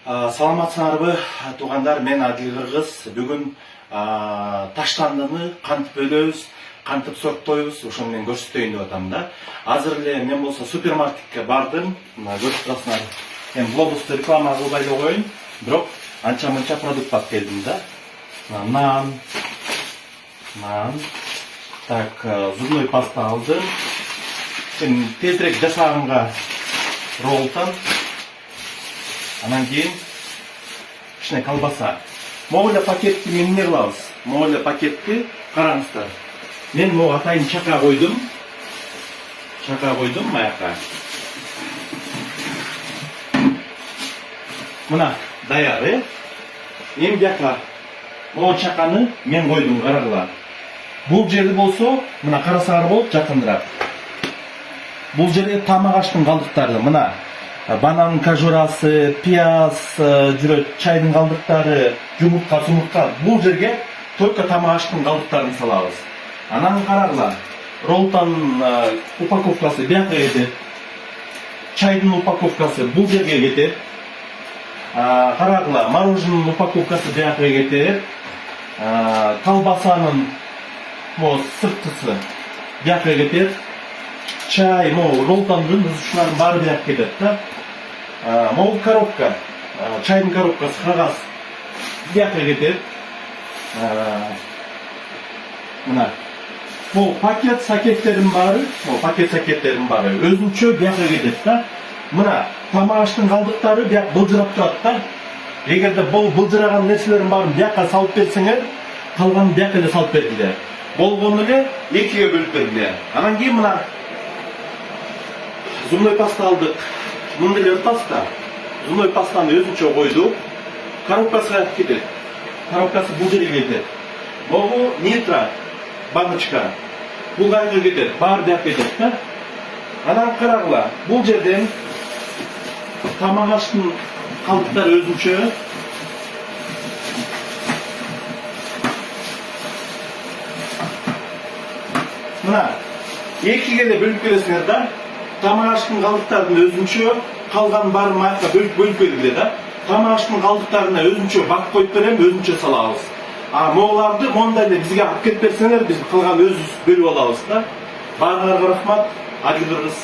Саламатсыңарбы туугандар, мен Адил Кыргыз. Бүгүн таштандыны кантип бөлөбүз, кантип сорттойбуз, ошону мен көрсөтөйүн деп атам да. Азыр эле мен болсо супермаркетке бардым. Көрүп турасыңар. Мен глобусту реклама кылбай эле коеюн, бирок анча-мынча продукт алып келдим да. Нан. Так, зубной паста алдым. Сен тезирээк жасаганга роллтон. Анан кийин кичине колбаса. Могу эле пакетти мен эмне кылабыз? Могу эле пакетти караңыздар. Мен могу атайын чака койдум. Маяка. Мына даяр, Эми бияка могу чаканы мен койдум, карагыла. Бул жерде болсо, мына карасаңар болот жакындыраак. Бул жерде тамак аштын калдыктары, мына банан кожурасы, пияз, чайдын калдыктары, жумуртка. Бул жерге только тамак аштын калдыктарын салабыз. Анан карагыла, роллтон упаковкасы бияка кетет. Чайдын упаковкасы бул жерге кетет. Карагыла, морожененин упаковкасы бияка кетет. Колбасанын сырткысы бияка кетет. Чай, роллтондун ушулардын баары бияка кетет да. Могу коробка, чайдын коробкасы, кагаз бияка кетет. Мына бул пакеттердин баары өзүнчө бияка кетет да. Мына тамак аштын калдыктары бияка былжырап турат да. Эгерде бул былжыраган нерселердин баарын бияка салып берсеңер, калганын бияка эле салып бергиле. Болгону эле экиге бөлүп бергиле. Анан кийин мына зубной паста алдык. Мындай эле ыртаста. Зубной пастаны өзүнчө койдук. Коробкасы кетет. Коробкасы бул жерге кетет. Могу нитро баночка. Бул кайга кетет. Баары бияка кетет да. Анан карагыла, бул жерден тамак аштын калдыктары өзүнчө. Мына экиге эле бөлүп бересиңер да. Тамак аштын калдыктарын өзүнчө, калган баарын маяка бөлүп бергиле да. Тамак аштын калдыктарына өзүнчө бак коюп берем, өзүнчө салабыз. Моуларды мондай эле бизге алып келип берсеңер, биз калган өзүбүз бөлүп алабыз да. Баарыңарга рахмат. Адил Кыргыз.